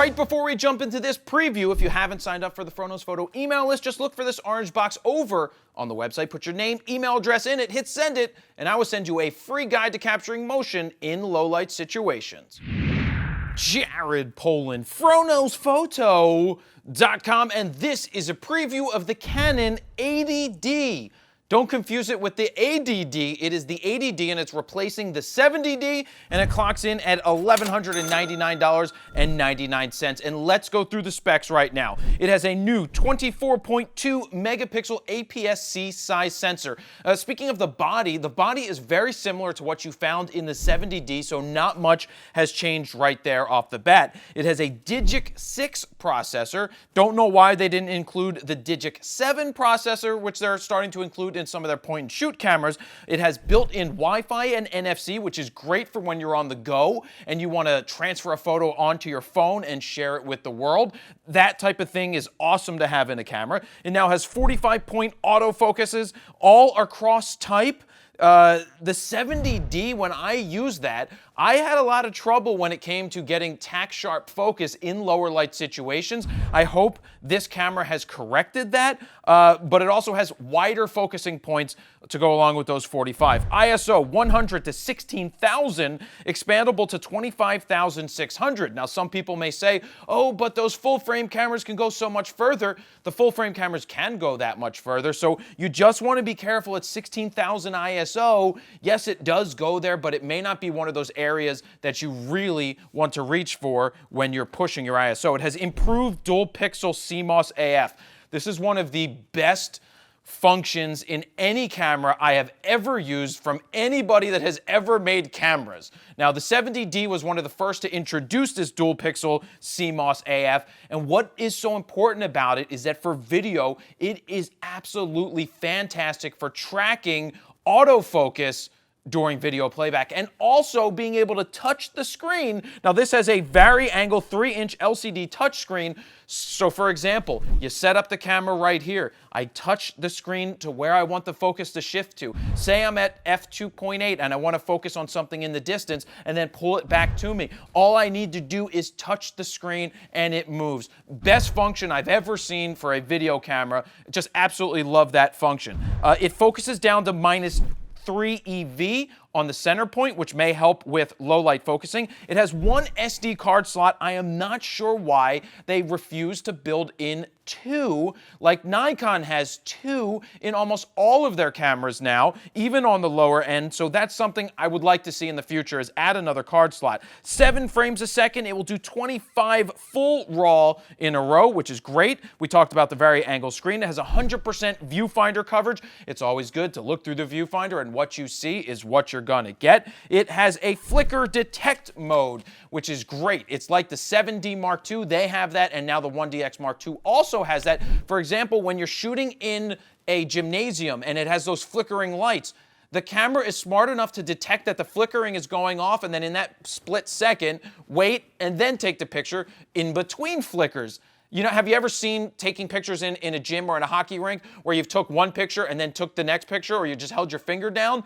Right before we jump into this preview, if you haven't signed up for the Froknow's Photo email list, just look for this orange box over on the website, put your name, email address in it, hit send it, and I will send you a free guide to capturing motion in low-light situations. Jared Polin, FroknowsPhoto.com, and this is a preview of the Canon 80D. Don't confuse it with the ADD. It is the 80D, and it's replacing the 70D, and it clocks in at $1,199.99. And let's go through the specs right now. It has a new 24.2 megapixel APS-C size sensor. Speaking of the body is very similar to what you found in the 70D, so not much has changed right there off the bat. It has a Digic 6 processor. Don't know why they didn't include the Digic 7 processor, which they're starting to include in some of their point-and-shoot cameras. It has built-in Wi-Fi and NFC, which is great for when you're on the go and you want to transfer a photo onto your phone and share it with the world. That type of thing is awesome to have in a camera. It now has 45-point autofocuses. All are cross-type. The 70D, when I used that, I had a lot of trouble when it came to getting tack-sharp focus in lower light situations. I hope this camera has corrected that, but it also has wider focusing points to go along with those 45. ISO 100 to 16,000, expandable to 25,600. Now, some people may say, oh, but those full-frame cameras can go so much further. The full-frame cameras can go that much further, so you just want to be careful at 16,000 ISO. Yes, it does go there, but it may not be one of those areas that you really want to reach for when you're pushing your ISO. It has improved dual pixel Cmos AF. This is one of the best functions in any camera I have ever used from anybody that has ever made cameras. Now, the 70D was one of the first to introduce this dual pixel CMOS AF, and what is so important about it is that for video, it is absolutely fantastic for tracking autofocus during video playback and also being able to touch the screen. Now, this has a vari-angle 3-inch LCD touchscreen. So, for example, you set up the camera right here. I touch the screen to where I want the focus to shift to. Say I'm at f2.8 and I want to focus on something in the distance and then pull it back to me. All I need to do is touch the screen and it moves. Best function I've ever seen for a video camera. Just absolutely love that function. It focuses down to -3 EV on the center point, which may help with low light focusing. It has one SD card slot. I am not sure why they refuse to build in 2, like Nikon has 2 in almost all of their cameras now, even on the lower end. So that's something I would like to see in the future, is add another card slot. 7 frames a second. It will do 25 full RAW in a row, which is great. We talked about the vari-angle screen. It has 100% viewfinder coverage. It's always good to look through the viewfinder, and what you see is what you're gonna get. It has a flicker detect mode, which is great. It's like the 7D Mark II, they have that, and now the 1DX Mark II also has that. For example, when you're shooting in a gymnasium and it has those flickering lights, the camera is smart enough to detect that the flickering is going off, and then in that split second, wait and then take the picture in between flickers. You know, have you ever seen taking pictures in a gym or in a hockey rink where you've took one picture and then took the next picture, or you just held your finger down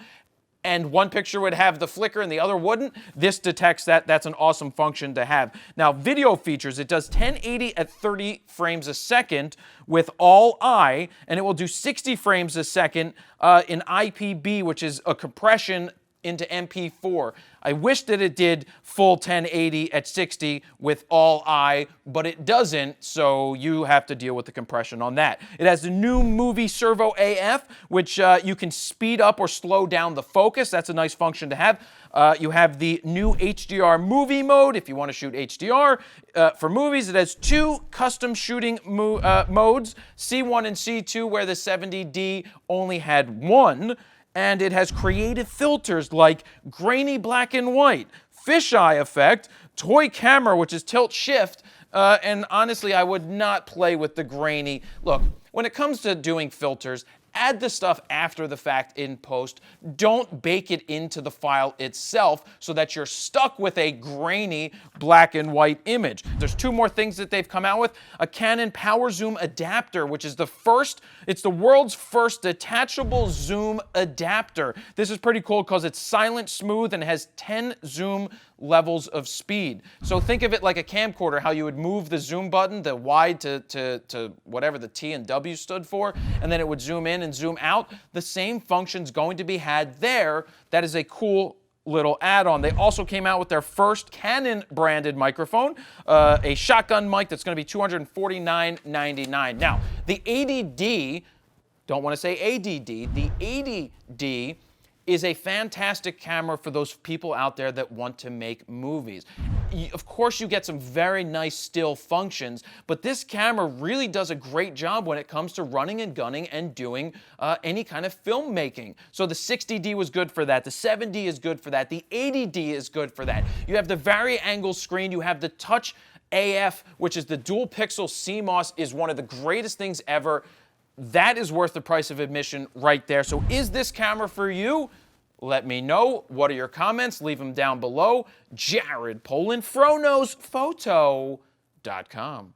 and one picture would have the flicker and the other wouldn't? This detects that. That's an awesome function to have. Now, video features, it does 1080 at 30 frames a second with all eye, and it will do 60 frames a second in IPB, which is a compression into MP4. I wish that it did full 1080 at 60 with all eye, but it doesn't, so you have to deal with the compression on that. It has the new Movie Servo AF, which you can speed up or slow down the focus. That's a nice function to have. You have the new HDR movie mode if you want to shoot HDR. For movies, it has 2 custom shooting modes, C1 and C2, where the 70D only had 1. And it has creative filters like grainy black and white, fisheye effect, toy camera, which is tilt shift, and honestly, I would not play with the grainy. Look, when it comes to doing filters, Add the stuff after the fact in post. Don't bake it into the file itself so that you're stuck with a grainy black and white image. There's two more things that they've come out with. A Canon Power Zoom adapter, which is it's the world's first detachable zoom adapter. This is pretty cool because it's silent, smooth, and has 10 zoom levels of speed. So think of it like a camcorder, how you would move the zoom button, the wide to whatever the T and W stood for, and then it would zoom in and zoom out. The same function's going to be had there. That is a cool little add-on. They also came out with their first Canon branded microphone, a shotgun mic that's going to be $249.99. Now, the 80D, don't want to say ADD, the 80D is a fantastic camera for those people out there that want to make movies. Of course, you get some very nice still functions, but this camera really does a great job when it comes to running and gunning and doing any kind of filmmaking. So the 60D was good for that. The 7D is good for that. The 80D is good for that. You have the vari-angle screen. You have the Touch AF, which is the dual pixel Cmos, is one of the greatest things ever. That is worth the price of admission right there. So is this camera for you? Let me know. What are your comments? Leave them down below. Jared PolandFroKnowsPhoto.com.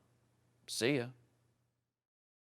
See ya.